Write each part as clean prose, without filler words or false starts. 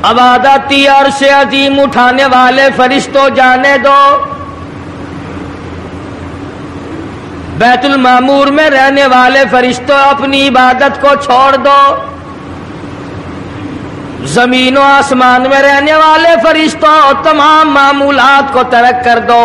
عبادتی عرش عظیم اٹھانے والے فرشتوں جانے دو، بیت المعمور میں رہنے والے فرشتوں اپنی عبادت کو چھوڑ دو، زمین و آسمان میں رہنے والے فرشتوں تمام معمولات کو ترک کر دو۔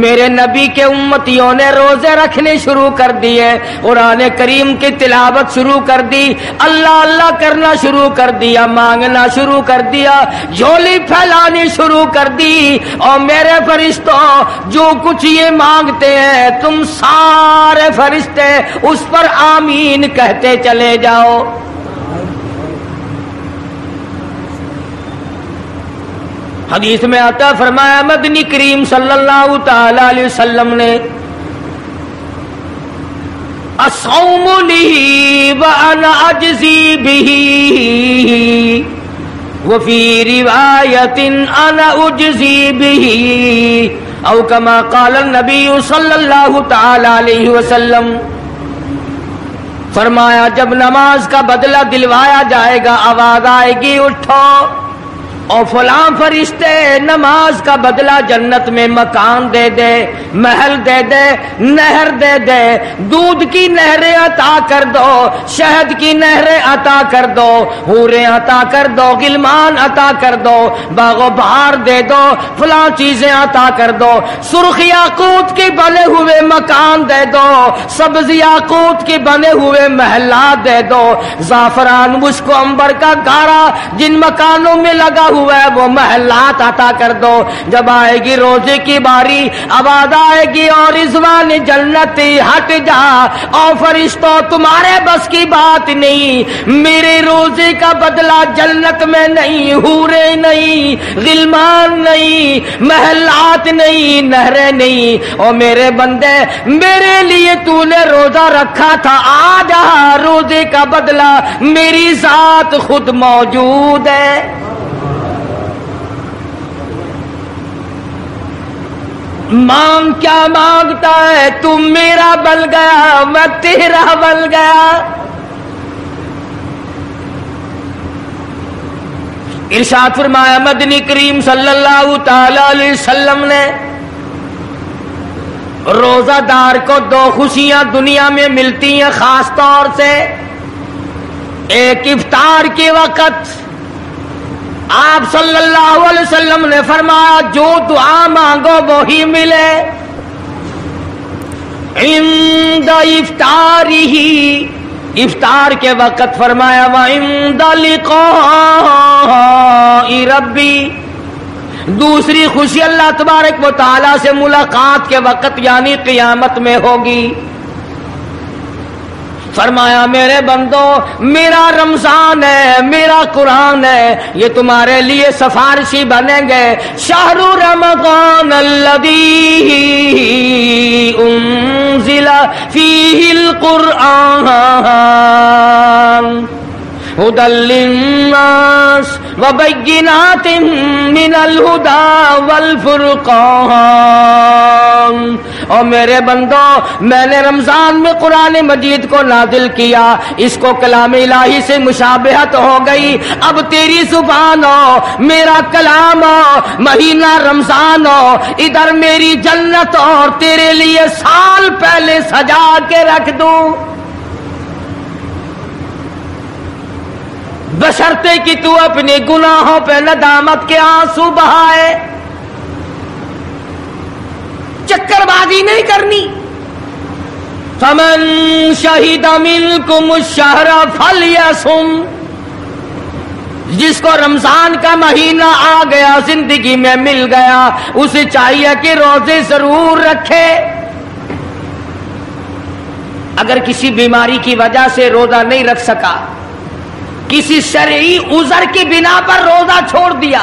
میرے نبی کے امتیوں نے روزے رکھنے شروع کر دیے، قرآن کریم کی تلاوت شروع کر دی، اللہ اللہ کرنا شروع کر دیا، مانگنا شروع کر دیا، جھولی پھیلانی شروع کر دی۔ اور میرے فرشتوں جو کچھ یہ مانگتے ہیں تم سارے فرشتے اس پر آمین کہتے چلے جاؤ۔ حدیث میں آتا فرمایا مدنی کریم صلی اللہ تعالی علیہ وسلم نے الصوم لی وانا اجزی بہ وفی روایت انا اجزی بہ او کما قال النبی صلی اللہ تعالی علیہ وسلم۔ فرمایا جب نماز کا بدلہ دلوایا جائے گا آواز آئے گی اٹھو اور فلاں فرشتے نماز کا بدلہ جنت میں مکان دے دے، محل دے دے، نہر دے دے، دودھ کی نہریں عطا کر دو، شہد کی نہریں عطا کر دو، حوریں عطا کر دو، غلمان عطا کر دو، باغ و بہار دے دو، فلاں چیزیں عطا کر دو، سرخ یاقوت کے بنے ہوئے مکان دے دو، سبز یاقوت کے بنے ہوئے محلات دے دو، زعفران مشک و عنبر کا گارا جن مکانوں میں لگا ہوا ہے وہ محلات عطا کر دو۔ جب آئے گی روزے کی باری آواز آئے گی اور رضوان جنتی ہٹ جا، اور فرشتوں تمہارے بس کی بات نہیں، میرے روزے کا بدلہ جنت میں نہیں، حوریں نہیں، غلمان نہیں، محلات نہیں، نہریں نہیں، اور میرے بندے میرے لیے تو نے روزہ رکھا تھا، آ جا روزے کا بدلہ میری ذات خود موجود ہے۔ مانگ کیا مانگتا ہے، تم میرا بن گیا میں تیرا بن گیا۔ ارشاد فرمایا مدنی کریم صلی اللہ تعالی علیہ وسلم نے روزہ دار کو دو خوشیاں دنیا میں ملتی ہیں خاص طور سے، ایک افطار کے وقت آپ صلی اللہ علیہ وسلم نے فرمایا جو دعا مانگو وہی ملے، عند افطارہ، افطار کے وقت فرمایا وعند لقاء ربی، دوسری خوشی اللہ تبارک و تعالی سے ملاقات کے وقت یعنی قیامت میں ہوگی۔ فرمایا میرے بندو میرا رمضان ہے، میرا قرآن ہے، یہ تمہارے لیے سفارشی بنیں گے۔ شہر رمضان الذی انزل فیہ القرآن ہدی للناس وبینات من الہدی والفرقان۔ اور میرے بندو میں نے رمضان میں قرآن مجید کو نازل کیا، اس کو کلام الہی سے مشابہت ہو گئی، اب تیری زبان ہو، میرا کلام ہو، مہینہ رمضان ہو، ادھر میری جنت اور تیرے لیے سال پہلے سجا کے رکھ دوں، بشرطے کہ تو اپنے گناہوں پہ ندامت کے آنسو بہائے، چکر بازی نہیں کرنی۔ فمن شہد منکم الشہر فلیصم، جس کو رمضان کا مہینہ آ گیا زندگی میں مل گیا اسے چاہیے کہ روزے ضرور رکھے۔ اگر کسی بیماری کی وجہ سے روزہ نہیں رکھ سکا، کسی شرعی عذر کی بنا پر روزہ چھوڑ دیا،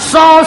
100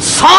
100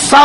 100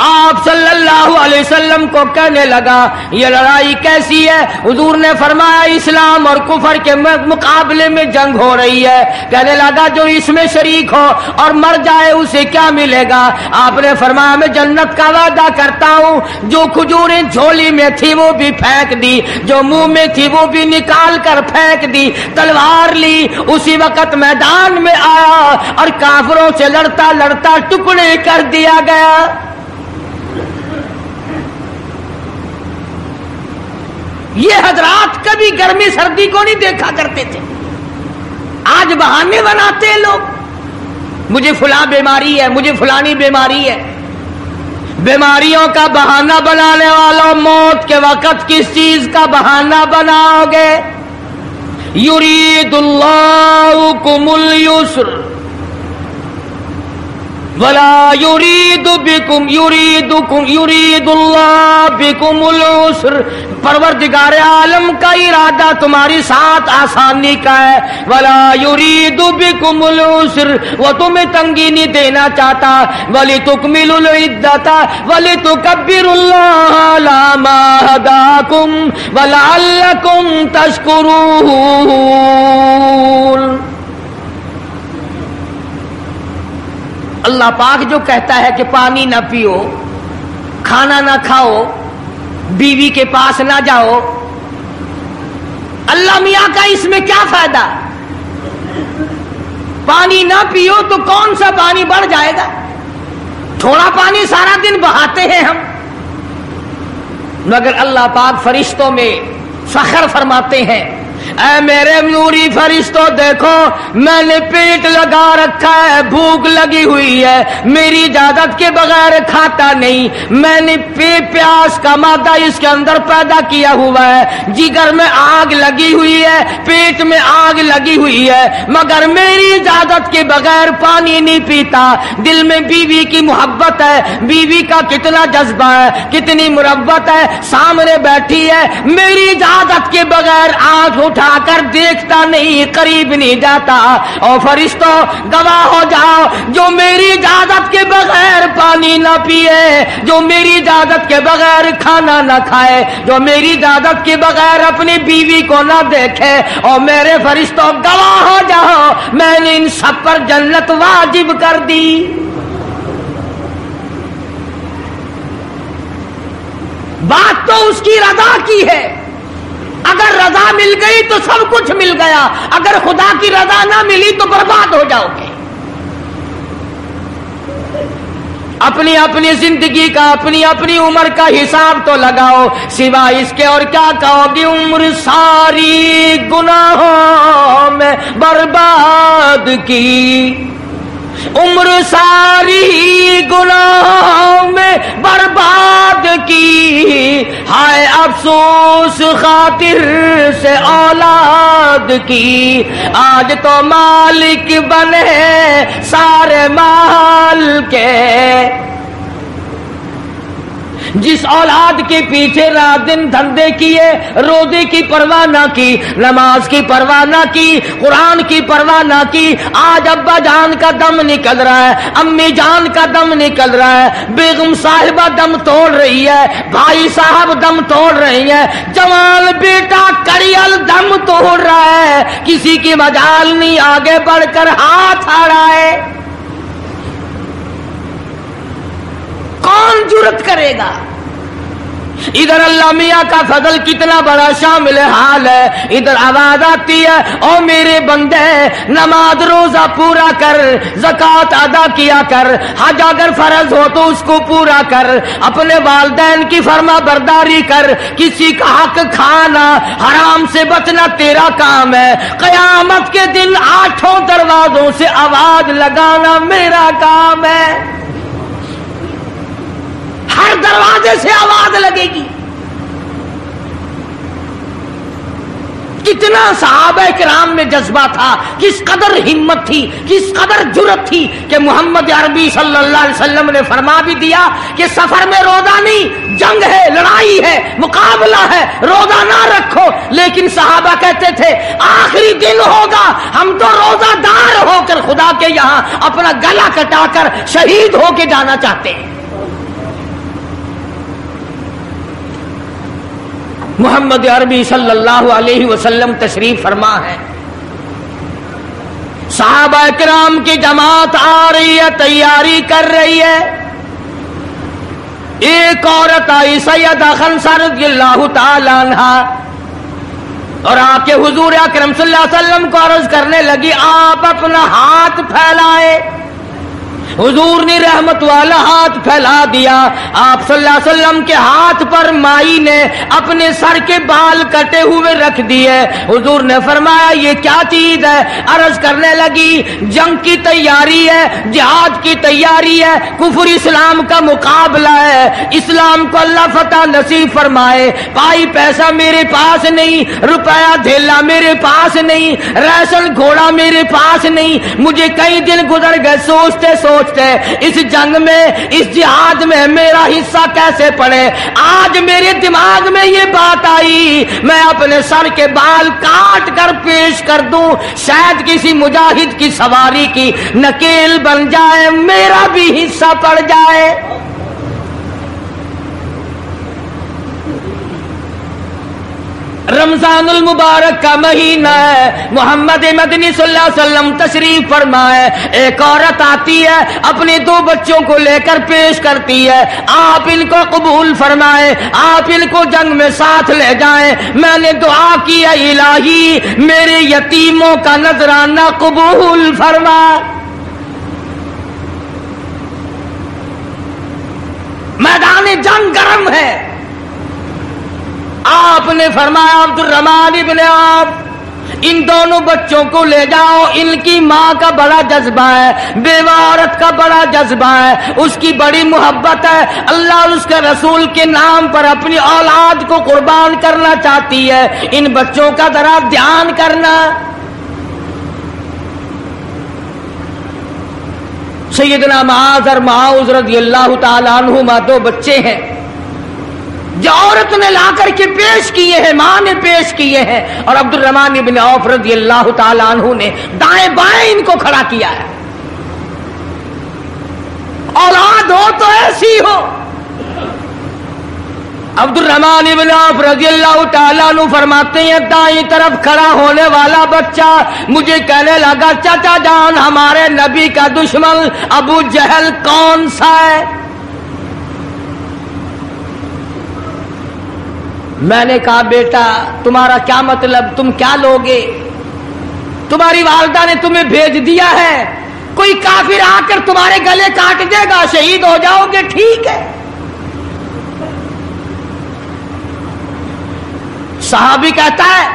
آپ صلی اللہ علیہ وسلم کو کہنے لگا یہ لڑائی کیسی ہے؟ حضور نے فرمایا اسلام اور کفر کے مقابلے میں جنگ ہو رہی ہے۔ کہنے لگا جو اس میں شریک ہو اور مر جائے اسے کیا ملے گا؟ آپ نے فرمایا میں جنت کا وعدہ کرتا ہوں، جو کھجوریں جھولی میں تھی وہ بھی پھینک دی، جو منہ میں تھی وہ بھی نکال کر پھینک دی، تلوار لی، اسی وقت میدان میں آیا اور کافروں سے لڑتا لڑتا ٹکڑے کر دیا گیا۔ یہ حضرات کبھی گرمی سردی کو نہیں دیکھا کرتے تھے، آج بہانے بناتے ہیں لوگ، مجھے فلاں بیماری ہے، مجھے فلانی بیماری ہے۔ بیماریوں کا بہانہ بنانے والوں، موت کے وقت کس چیز کا بہانہ بناؤ گے؟ یرید اللہ بکم اليسر ولا یرید بکم یرید اللہ بکم العسر۔ پروردگار عالم کا ارادہ تمہاری ساتھ آسانی کا ہے، ولا یرید بکم العسر، وہ تمہیں تنگی نہیں دینا چاہتا، ولتکملوا العدۃ ولتکبروا اللہ علی ما ہداکم ولعلکم تشکرون۔ اللہ پاک جو کہتا ہے کہ پانی نہ پیو، کھانا نہ کھاؤ، بیوی کے پاس نہ جاؤ، اللہ میاں کا اس میں کیا فائدہ؟ پانی نہ پیو تو کون سا پانی بڑھ جائے گا؟ تھوڑا پانی سارا دن بہاتے ہیں ہم، مگر اللہ پاک فرشتوں میں فخر فرماتے ہیں، اے میرے نوری فرشتوں دیکھو میں نے پیٹ لگا رکھا ہے، بھوک لگی ہوئی ہے، میری اجازت کے بغیر کھاتا نہیں، میں نے پیاس کا مادہ اس کے اندر پیدا کیا ہوا ہے، جگر میں آگ لگی ہوئی ہے، پیٹ میں آگ لگی ہوئی ہے، مگر میری اجازت کے بغیر پانی نہیں پیتا۔ دل میں بیوی کی محبت ہے، بیوی کا کتنا جذبہ ہے، کتنی مربت ہے، سامنے بیٹھی ہے، میری اجازت کے بغیر آنکھ اٹھا کر دیکھتا نہیں، قریب نہیں جاتا۔ اور فرشتوں گواہ ہو جاؤ، جو میری اجازت کے بغیر پانی نہ پیے، جو میری اجازت کے بغیر کھانا نہ کھائے، جو میری اجازت کے بغیر اپنی بیوی کو نہ دیکھے، اور میرے فرشتوں گواہ ہو جاؤ میں نے ان سب پر جنت واجب کر دی۔ بات تو اس کی رضا کی ہے، اگر رضا مل گئی تو سب کچھ مل گیا، اگر خدا کی رضا نہ ملی تو برباد ہو جاؤ گے۔ اپنی اپنی زندگی کا، اپنی اپنی عمر کا حساب تو لگاؤ، سوا اس کے اور کیا کہو گی؟ عمر ساری گناہوں میں برباد کی، عمر ساری گناہوں میں برباد کی، ہائے افسوس خاطر سے اولاد کی، آج تو مالک بنے سارے مال کے، جس اولاد کے پیچھے رات دن دھندے کیے، روزے کی پرواہ نہ کی، نماز کی پرواہ نہ کی، قرآن کی پرواہ نہ کی، آج ابا جان کا دم نکل رہا ہے، امی جان کا دم نکل رہا ہے، بیگم صاحبہ دم توڑ رہی ہے، بھائی صاحب دم توڑ رہی ہے، جوان بیٹا کڑیل دم توڑ رہا ہے، کسی کی مجال نہیں آگے بڑھ کر ہاتھ آ رہا ہے، کون جرت کرے گا؟ ادھر اللہ میاں کا فضل کتنا بڑا شامل حال ہے، ادھر آواز آتی ہے او میرے بندے نماز روزہ پورا کر، زکوٰۃ ادا کیا کر، حج اگر فرض ہو تو اس کو پورا کر، اپنے والدین کی فرما برداری کر، کسی کا حق کھانا، حرام سے بچنا تیرا کام ہے، قیامت کے دن 8 دروازوں سے آواز لگانا میرا کام ہے، ہر دروازے سے آواز لگے گی۔ کتنا صحابہ کرام میں جذبہ تھا، کس قدر ہمت تھی، کس قدر جرت تھی کہ محمد عربی صلی اللہ علیہ وسلم نے فرما بھی دیا کہ سفر میں روزہ نہیں، جنگ ہے، لڑائی ہے، مقابلہ ہے، روزہ نہ رکھو، لیکن صحابہ کہتے تھے آخری دن ہوگا ہم تو روزہ دار ہو کر خدا کے یہاں اپنا گلا کٹا کر شہید ہو کے جانا چاہتے ہیں۔ محمد عربی صلی اللہ علیہ وسلم تشریف فرما ہے، صحابہ کرام کی جماعت آ رہی ہے، تیاری کر رہی ہے، ایک عورت آئی سیدہ خنسہ رضی اللہ تعالی عنہا اور آ کے حضور اکرم صلی اللہ علیہ وسلم کو عرض کرنے لگی آپ اپنا ہاتھ پھیلائے۔ حضور نے رحمت والا ہاتھ پھیلا دیا، آپ صلی اللہ علیہ وسلم کے ہاتھ پر مائی نے اپنے سر کے بال کٹے ہوئے رکھ دیے۔ حضور نے فرمایا یہ کیا چیز ہے؟ عرض کرنے لگی جنگ کی تیاری ہے، جہاد کی تیاری ہے، کفر اسلام کا مقابلہ ہے، اسلام کو اللہ فتح نصیب فرمائے۔ پائی پیسہ میرے پاس نہیں، روپیہ دھیلا میرے پاس نہیں، ریشن گھوڑا میرے پاس نہیں، مجھے کئی دن گزر گئے سوچتے اس جنگ میں، اس جہاد میں میرا حصہ کیسے پڑے۔ آج میرے دماغ میں یہ بات آئی میں اپنے سر کے بال کاٹ کر پیش کر دوں، شاید کسی مجاہد کی سواری کی نکیل بن جائے، میرا بھی حصہ پڑ جائے۔ رمضان المبارک کا مہینہ ہے، محمد مدنی صلی اللہ علیہ وسلم تشریف فرمائے، ایک عورت آتی ہے اپنے دو بچوں کو لے کر پیش کرتی ہے، آپ ان کو قبول فرمائے، آپ ان کو جنگ میں ساتھ لے جائیں۔ میں نے دعا کی ہے الہی میرے یتیموں کا نذرانہ قبول فرما۔ میدان جنگ گرم ہے، آپ نے فرمایا عبد الرحمن ابن عوف ان دونوں بچوں کو لے جاؤ، ان کی ماں کا بڑا جذبہ ہے، بیوہ عورت کا بڑا جذبہ ہے، اس کی بڑی محبت ہے، اللہ اور اس کے رسول کے نام پر اپنی اولاد کو قربان کرنا چاہتی ہے، ان بچوں کا ذرا دھیان کرنا۔ سیدنا معاذ اور معاذ رضی اللہ تعالی عنہما دو بچے ہیں جو عورت نے لا کر کے پیش کیے ہیں، ماں نے پیش کیے ہیں، اور عبد الرحمن ابن عوف رضی اللہ تعالی عنہ نے دائیں بائیں ان کو کھڑا کیا ہے۔ اولاد ہو تو ایسی ہو۔ عبد الرحمن ابن عوف رضی اللہ تعالیٰ عنہ فرماتے ہیں دائیں طرف کھڑا ہونے والا بچہ مجھے کہنے لگا چچا جان ہمارے نبی کا دشمن ابو جہل کون سا ہے؟ میں نے کہا بیٹا تمہارا کیا مطلب، تم کیا لوگے؟ تمہاری والدہ نے تمہیں بھیج دیا ہے، کوئی کافر آ کر تمہارے گلے کاٹ دے گا، شہید ہو جاؤ گے، ٹھیک ہے۔ صحابی کہتا ہے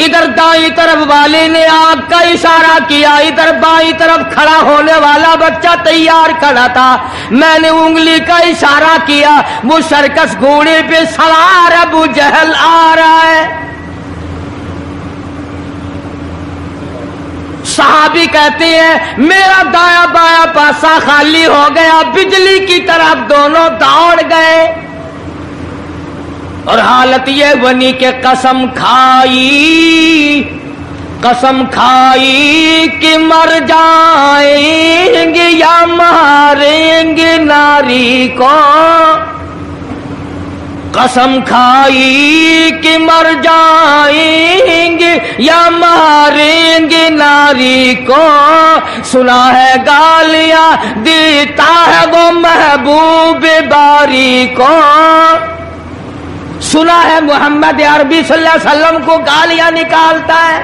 ادھر دائیں طرف والے نے آنکھ کا اشارہ کیا، ادھر بائیں طرف کھڑا ہونے والا بچہ تیار کھڑا تھا، میں نے انگلی کا اشارہ کیا، وہ سرکس گھوڑے پہ سوار ابو جہل آ رہا ہے۔ صحابی کہتے ہیں میرا دایاں بایاں پاسا خالی ہو گیا، بجلی کی طرف دونوں دوڑ گئے، اور حالت یہ بنی کہ قسم کھائی کہ مر جائیں گے یا ماریں گے ناری کو، قسم کھائی کہ مر جائیں گے یا ماریں گے ناری کو، سنا ہے گالیاں دیتا ہے وہ محبوب باری کو، سنا ہے محمد عربی صلی اللہ علیہ وسلم کو گالیاں نکالتا ہے۔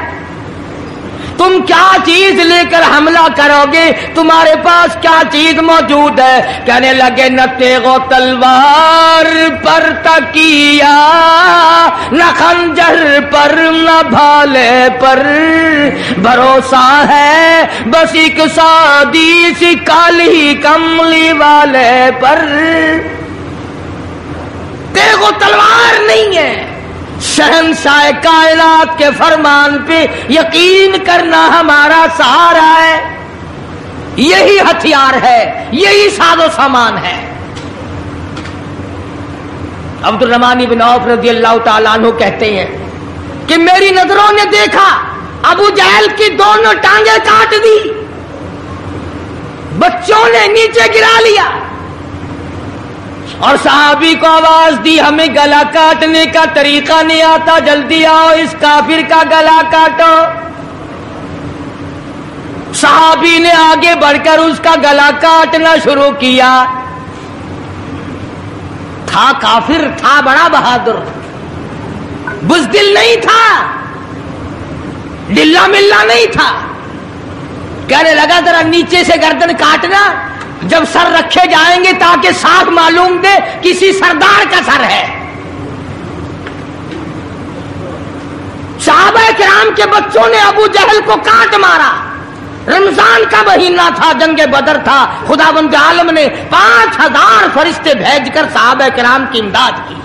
تم کیا چیز لے کر حملہ کرو گے، تمہارے پاس کیا چیز موجود ہے؟ کہنے لگے نہ تیغ و تلوار پر تکیا، نہ خنجر پر نہ بھالے پر، بھروسہ ہے بس ایک سادی سی کالی کملی والے پر۔ تیغ و تلوار نہیں ہے، شہنشاہ کائنات کے فرمان پہ یقین کرنا ہمارا سہارا ہے، یہی ہتھیار ہے، یہی ساز و سامان ہے۔ عبد الرحمن بن عوف رضی اللہ تعالیٰ عنہ کہتے ہیں کہ میری نظروں نے دیکھا ابو جہل کی دونوں ٹانگیں کاٹ دی، بچوں نے نیچے گرا لیا، اور صحابی کو آواز دی ہمیں گلا کاٹنے کا طریقہ نہیں آتا، جلدی آؤ اس کافر کا گلا کاٹو۔ صحابی نے آگے بڑھ کر اس کا گلا کاٹنا شروع کیا۔ تھا کافر، تھا بڑا بہادر، بزدل نہیں تھا، ڈلا ملا نہیں تھا۔ کہنے لگا ذرا نیچے سے گردن کاٹنا، جب سر رکھے جائیں گے تاکہ صاف معلوم دے کسی سردار کا سر ہے۔ صحابہ کرام کے بچوں نے ابو جہل کو کاٹ مارا۔ رمضان کا مہینہ تھا، جنگ بدر تھا، خداوند عالم نے 5000 فرشتے بھیج کر صحابہ کرام کی امداد کی۔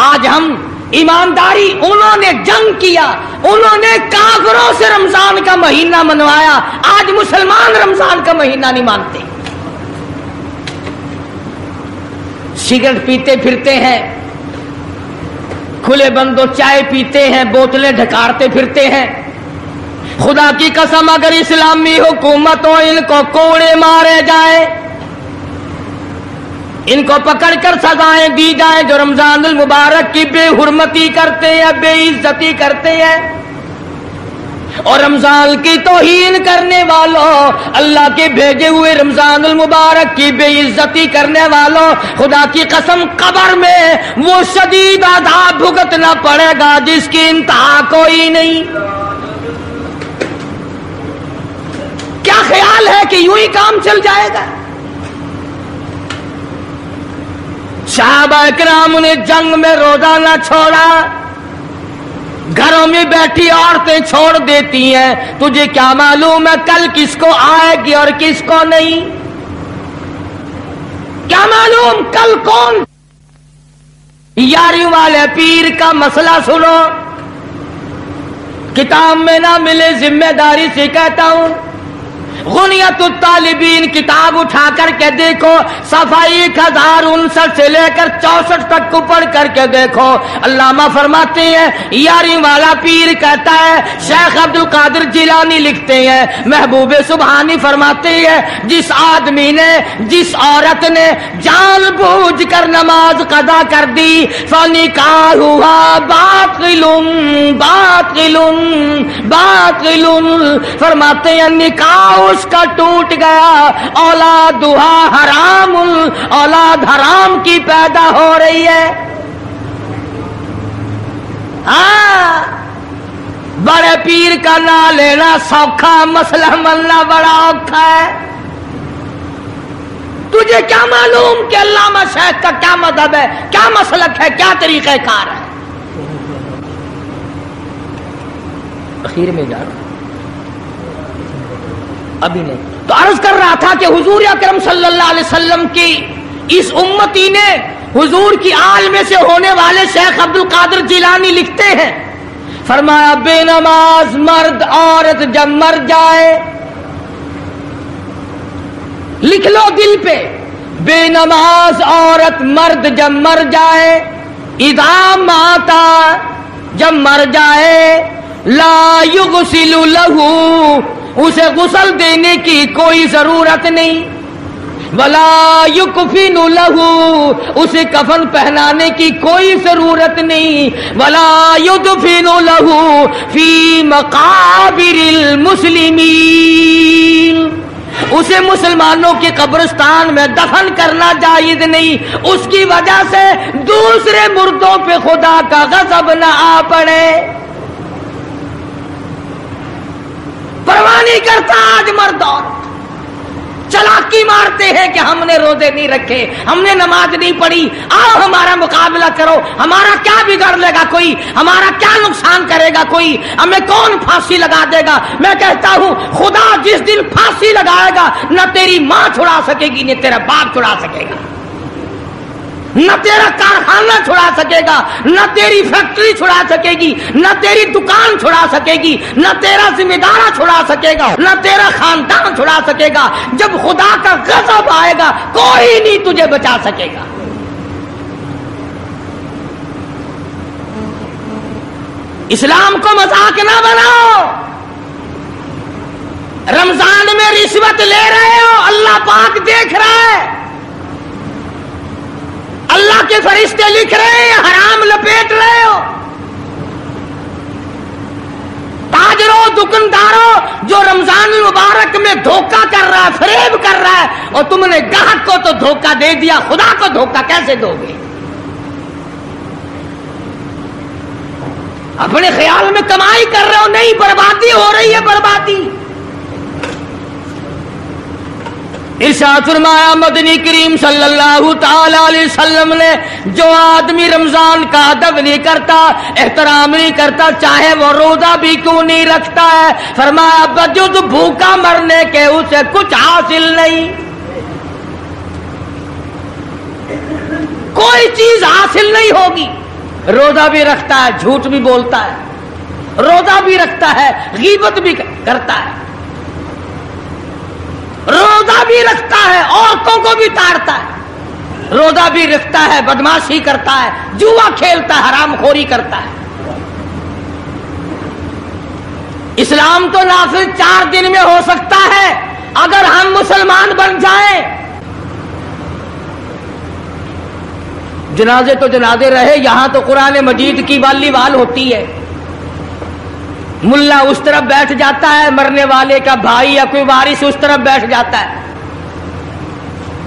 آج ہم ایمانداری، انہوں نے جنگ کیا، انہوں نے کافروں سے رمضان کا مہینہ منوایا، آج مسلمان رمضان کا مہینہ نہیں مانتے، سگریٹ پیتے پھرتے ہیں، کھلے بندوں چائے پیتے ہیں، بوتلیں ڈھکارتے پھرتے ہیں۔ خدا کی قسم اگر اسلامی حکومت ہو، ان کو کوڑے مارے جائیں، ان کو پکڑ کر سزائیں دی جائیں جو رمضان المبارک کی بے حرمتی کرتے ہیں، بے عزتی کرتے ہیں۔ اور رمضان کی توہین کرنے والوں، اللہ کے بھیجے ہوئے رمضان المبارک کی بے عزتی کرنے والوں، خدا کی قسم قبر میں وہ شدید عذاب بھگتنا پڑے گا جس کی انتہا کوئی نہیں۔ کیا خیال ہے کہ یوں ہی کام چل جائے گا؟ صحابہ کرام نے جنگ میں روزہ نہ چھوڑا، گھروں میں بیٹھی عورتیں چھوڑ دیتی ہیں، تجھے کیا معلوم ہے کل کس کو آئے گی اور کس کو نہیں؟ کیا معلوم کل کون؟ یاری والے پیر کا مسئلہ سنو، کتاب میں نہ ملے ذمہ داری سے کہتا ہوں، غنیت الطالبین کتاب اٹھا کر کے دیکھو، صفحہ 1059 سے لے کر 64 تک کو پڑھ کر کے دیکھو۔ علامہ فرماتے ہیں، یاری والا پیر کہتا ہے، شیخ عبد القادر جیلانی لکھتے ہیں، محبوب سبحانی فرماتے ہیں، جس آدمی نے، جس عورت نے جان بوجھ کر نماز قضا کر دی، فنکاحها باطل باطل باطل، فرماتے ہیں نکاح اس کا ٹوٹ گیا، اولادھا حرام، اولاد حرام کی پیدا ہو رہی ہے۔ ہاں، بڑے پیر کا نام لینا سوکھا، مسئلہ ملنا بڑا اوکھا ہے۔ تجھے کیا معلوم کہ علامہ شیخ کا کیا مذہب ہے، کیا مسلک ہے، کیا طریقہ کار ہے؟ اخیر میں جا رہا ابھی نہیں تو عرض کر رہا تھا کہ حضور اکرم صلی اللہ علیہ وسلم کی اس امتی نے، حضور کی آل میں سے ہونے والے شیخ عبد القادر جیلانی لکھتے ہیں، فرمایا بے نماز مرد عورت جب مر جائے، لکھ لو دل پہ، بے نماز عورت مرد جب مر جائے، اذا ماتا جب مر جائے، لا یغسل لہو اسے غسل دینے کی کوئی ضرورت نہیں، ولا یکفن لہو اسے کفن پہنانے کی کوئی ضرورت نہیں، ولا یدفن لہو فی مقابر المسلمین اسے مسلمانوں کے قبرستان میں دفن کرنا جائز نہیں، اس کی وجہ سے دوسرے مردوں پہ خدا کا غضب نہ آ پڑے۔ پرواہ نہیں کرتا آج مرد اور چلاکی مارتے ہیں کہ ہم نے روزے نہیں رکھے، ہم نے نماز نہیں پڑھی، آؤ ہمارا مقابلہ کرو، ہمارا کیا بگڑ لے گا کوئی، ہمارا کیا نقصان کرے گا کوئی، ہمیں کون پھانسی لگا دے گا؟ میں کہتا ہوں خدا جس دن پھانسی لگائے گا، نہ تیری ماں چھڑا سکے گی، نہ تیرا باپ چھڑا سکے گا، نہ تیرا کارخانہ چھڑا سکے گا، نہ تیری فیکٹری چھڑا سکے گی، نہ تیری دکان چھڑا سکے گی، نہ تیرا ذمہ دارہ چھڑا سکے گا، نہ تیرا خاندان چھڑا سکے گا۔ جب خدا کا غضب آئے گا کوئی نہیں تجھے بچا سکے گا۔ اسلام کو مذاق نہ بناؤ۔ رمضان میں رشوت لے رہے ہو، اللہ پاک دیکھ رہا ہے، کے فرشتے لکھ رہے ہیں حرام لپیٹ رہے ہو. تاجروں دکانداروں جو رمضان المبارک میں دھوکہ کر رہا ہے، فریب کر رہا ہے، اور تم نے گاہک کو تو دھوکہ دے دیا، خدا کو دھوکہ کیسے دو گے؟ اپنے خیال میں کمائی کر رہے ہو، نہیں، بربادی ہو رہی ہے، بربادی. ارشاد فرمایا مدنی کریم صلی اللہ تعالی علیہ وسلم نے، جو آدمی رمضان کا ادب نہیں کرتا، احترام نہیں کرتا، چاہے وہ روزہ بھی کیوں نہیں رکھتا ہے، فرمایا بجز بھوکا مرنے کے اسے کچھ حاصل نہیں، کوئی چیز حاصل نہیں ہوگی. روزہ بھی رکھتا ہے، جھوٹ بھی بولتا ہے، روزہ بھی رکھتا ہے، غیبت بھی کرتا ہے، روزہ بھی رکھتا ہے، عورتوں کو بھی تاڑتا ہے، روزہ بھی رکھتا ہے، بدماشی کرتا ہے، جوا کھیلتا ہے، حرام خوری کرتا ہے. اسلام تو نافذ 4 دن میں ہو سکتا ہے اگر ہم مسلمان بن جائیں. جنازے تو جنازے رہے، یہاں تو قرآن مجید کی والی وال ہوتی ہے. ملا اس طرف بیٹھ جاتا ہے، مرنے والے کا بھائی یا کوئی وارث اس طرف بیٹھ جاتا ہے،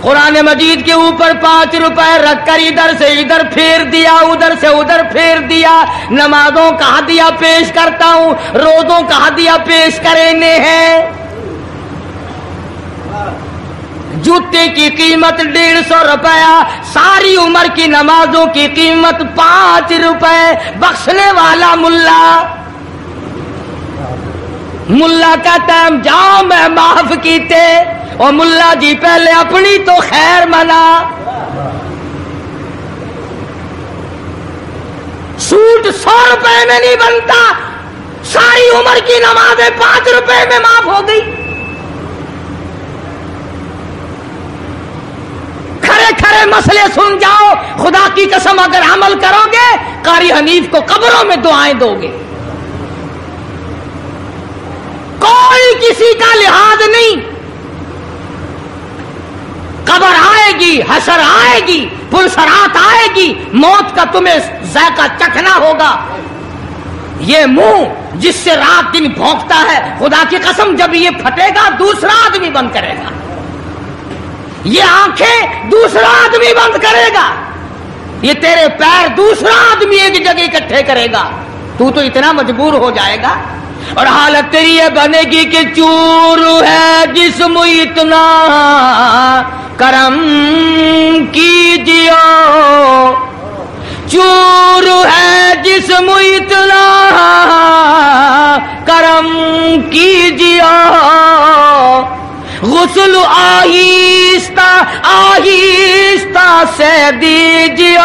قرآن مجید کے اوپر 5 روپے رکھ کر ادھر سے ادھر پھیر دیا، ادھر سے ادھر پھیر دیا. نمازوں کا ہدیہ پیش کرتا ہوں، روزوں کا ہدیہ پیش کرنے ہیں. جوتے کی قیمت 150 روپیہ، ساری عمر کی نمازوں کی قیمت 5 روپے. بخشنے والا ملا کا ٹائم جاؤ میں معاف کیتے، اور ملا جی پہلے اپنی تو خیر منا. سوٹ 100 روپے میں نہیں بنتا، ساری عمر کی نمازیں 5 روپے میں معاف ہو گئی. کھڑے کھڑے مسئلے سن جاؤ، خدا کی قسم اگر عمل کرو گے قاری حنیف کو قبروں میں دعائیں دو گے. کوئی کسی کا لحاظ نہیں، قبر آئے گی، حشر آئے گی، پلسرات آئے گی، موت کا تمہیں ذائقہ چکھنا ہوگا. یہ منہ جس سے رات دن بھونکتا ہے، خدا کی قسم جب یہ پھٹے گا دوسرا آدمی بند کرے گا. یہ آنکھیں دوسرا آدمی بند کرے گا، یہ تیرے پیر دوسرا آدمی ایک جگہ اکٹھے کرے گا. تو اتنا مجبور ہو جائے گا، اور حالت تیری یہ بنے گی کہ چور ہے جسم اتنا کرم کیجیے، چور ہے جسم اتنا کرم کیجیے، غسل آہستہ آہستہ سے دیجیے،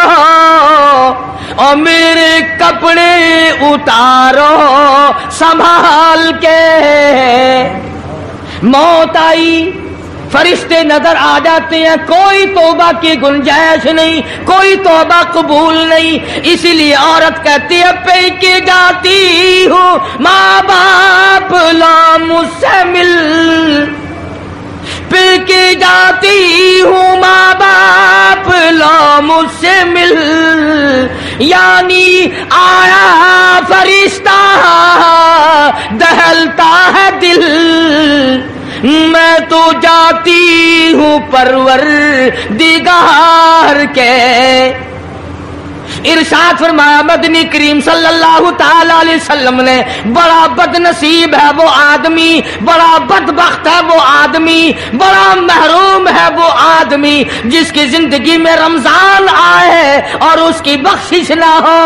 اور میرے کپڑے اتارو سنبھال کے. موت آئی، فرشتے نظر آ جاتے ہیں، کوئی توبہ کی گنجائش نہیں، کوئی توبہ قبول نہیں. اسی لیے عورت کہتی ہے پی کے جاتی ہوں ماں باپ لا مجھ سے مل، پی کے جاتی ہوں ماں باپ لا مجھ سے مل، یعنی آیا فرشتہ دہلتا ہے دل، میں تو جاتی ہوں پروردگار کے. ارشاد فرمایا مدنی کریم صلی اللہ تعالی علیہ وسلم نے، بڑا بد نصیب ہے وہ آدمی، بڑا بدبخت ہے وہ آدمی، بڑا محروم ہے وہ آدمی جس کی زندگی میں رمضان آئے اور اس کی بخشش نہ ہو.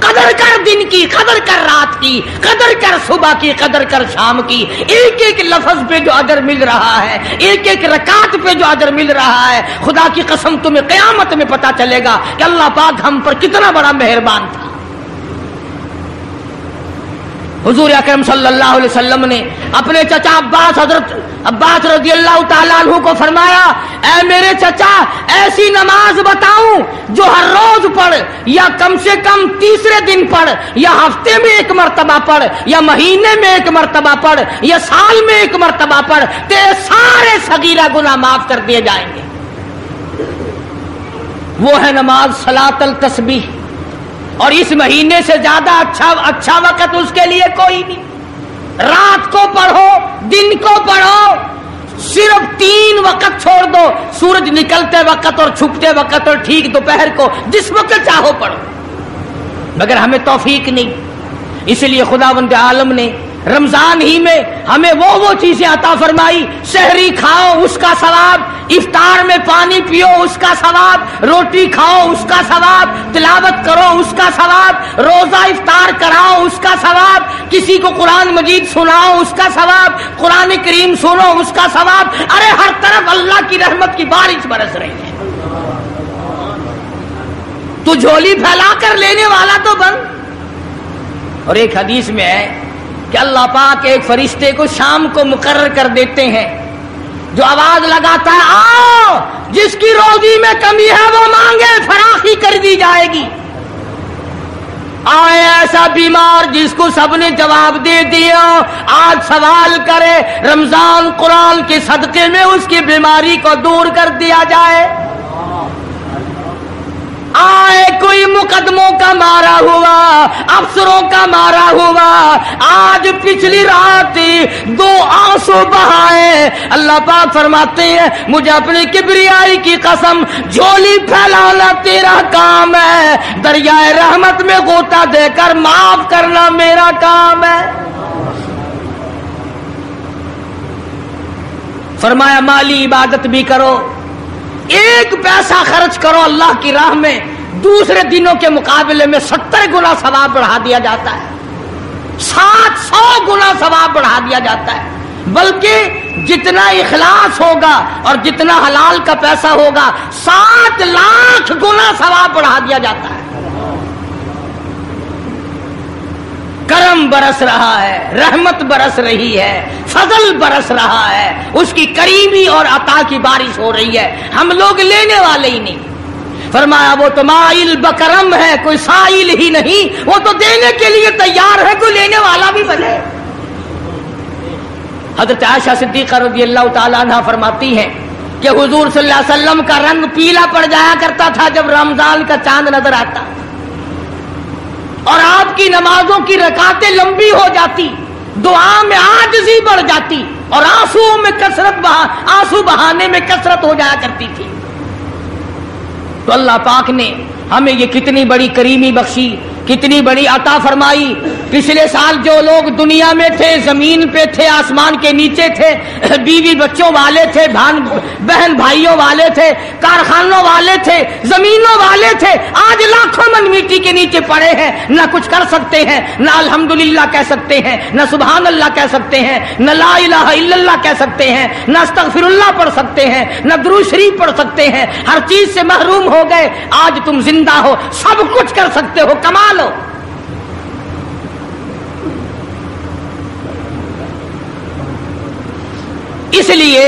قدر کر دن کی، قدر کر رات کی، قدر کر صبح کی، قدر کر شام کی. ایک ایک لفظ پہ جو اجر مل رہا ہے، ایک ایک رکعت پہ جو اجر مل رہا ہے، خدا کی قسم تمہیں قیامت میں پتا چلے گا کہ اللہ پاک ہم پر کتنا بڑا مہربان تھا. حضور اکرم صلی اللہ علیہ وسلم نے اپنے چچا عباس، حضرت عباس رضی اللہ تعالیٰ عنہ کو فرمایا، اے میرے چچا ایسی نماز بتاؤں جو ہر روز پڑھ، یا کم سے کم تیسرے دن پڑھ، یا ہفتے میں 1 مرتبہ پڑھ، یا مہینے میں 1 مرتبہ پڑھ، یا سال میں 1 مرتبہ پڑھ، تیرے سارے صغیرہ گناہ معاف کر دیے جائیں گے. وہ ہے نماز صلاۃ التسبیح، اور اس مہینے سے زیادہ اچھا وقت اس کے لیے کوئی نہیں۔ رات کو پڑھو، دن کو پڑھو، صرف 3 وقت چھوڑ دو، سورج نکلتے وقت اور چھپتے وقت اور ٹھیک دوپہر کو، جس وقت چاہو پڑھو، مگر ہمیں توفیق نہیں۔ اس لیے خداوند عالم نے رمضان ہی میں ہمیں وہ چیزیں عطا فرمائی، سحری کھاؤ اس کا ثواب، افطار میں پانی پیو اس کا ثواب، روٹی کھاؤ اس کا ثواب، تلاوت کرو اس کا ثواب، روزہ افطار کراؤ اس کا ثواب، کسی کو قرآن مجید سناؤ اس کا ثواب، قرآن کریم سنو اس کا ثواب۔ ارے ہر طرف اللہ کی رحمت کی بارش برس رہی ہے، تو جھولی پھیلا کر لینے والا تو بن۔ اور ایک حدیث میں ہے کہ اللہ پاک ایک فرشتے کو شام کو مقرر کر دیتے ہیں جو آواز لگاتا ہے، آؤ جس کی روزی میں کمی ہے وہ مانگے، فراخی کر دی جائے گی۔ آئے ایسا بیمار جس کو سب نے جواب دے دیا، آج سوال کرے، رمضان قرآن کے صدقے میں اس کی بیماری کو دور کر دیا جائے۔ آئے کوئی مقدموں کا مارا ہوا، افسروں کا مارا ہوا، آج پچھلی رات 2 آنسو بہائے، اللہ پاک فرماتے ہیں مجھے اپنی کبریائی کی قسم، جھولی پھیلانا تیرا کام ہے، دریائے رحمت میں غوطہ دے کر معاف کرنا میرا کام ہے۔ فرمایا مالی عبادت بھی کرو، 1 پیسہ خرچ کرو اللہ کی راہ میں، دوسرے دنوں کے مقابلے میں 70 گنا ثواب بڑھا دیا جاتا ہے، 700 گنا ثواب بڑھا دیا جاتا ہے، بلکہ جتنا اخلاص ہوگا اور جتنا حلال کا پیسہ ہوگا 7 لاکھ گنا ثواب بڑھا دیا جاتا ہے۔ کرم برس رہا ہے، رحمت برس رہی ہے، فضل برس رہا ہے، اس کی کریمی اور عطا کی بارش ہو رہی ہے، ہم لوگ لینے والے ہی نہیں۔ فرمایا وہ تو مائل بکرم ہے، کوئی سائل ہی نہیں، وہ تو دینے کے لیے تیار ہے، کوئی لینے والا بھی بنے۔ حضرت عائشہ صدیقہ رضی اللہ تعالیٰ عنہ فرماتی ہیں کہ حضور صلی اللہ علیہ وسلم کا رنگ پیلا پڑ جایا کرتا تھا جب رمضان کا چاند نظر آتا، اور آپ کی نمازوں کی رکعتیں لمبی ہو جاتی، دعا میں عاجزی بڑھ جاتی، اور آنسو بہانے میں کثرت ہو جایا کرتی تھی۔ تو اللہ پاک نے ہمیں یہ کتنی بڑی کریمی بخشی، کتنی بڑی عطا فرمائی۔ پچھلے سال جو لوگ دنیا میں تھے، زمین پہ تھے، آسمان کے نیچے تھے، بیوی بچوں والے تھے، بہن بھائیوں والے تھے، کارخانوں والے تھے، زمینوں والے تھے، آج لاکھوں من مٹی کے نیچے پڑے ہیں، نہ کچھ کر سکتے ہیں، نہ الحمدللہ کہہ سکتے ہیں، نہ سبحان اللہ کہہ سکتے ہیں، نہ لا الہ الا اللہ کہہ سکتے ہیں، نہ استغفر اللہ پڑھ سکتے ہیں، نہ درود شریف پڑھ سکتے ہیں، ہر چیز سے محروم ہو گئے۔ آج تم زندہ ہو، سب کچھ کر سکتے ہو، کمال ہو۔ اس لیے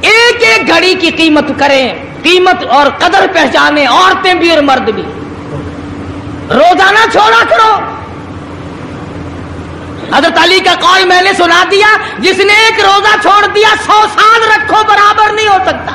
ایک ایک گھڑی کی قیمت کریں، قیمت اور قدر پہچانیں، عورتیں بھی اور مرد بھی۔ روزانہ چھوڑا کرو۔ حضرت علی کا قول میں نے سنا دیا، جس نے ایک روزہ چھوڑ دیا 100 سال رکھو برابر نہیں ہو سکتا۔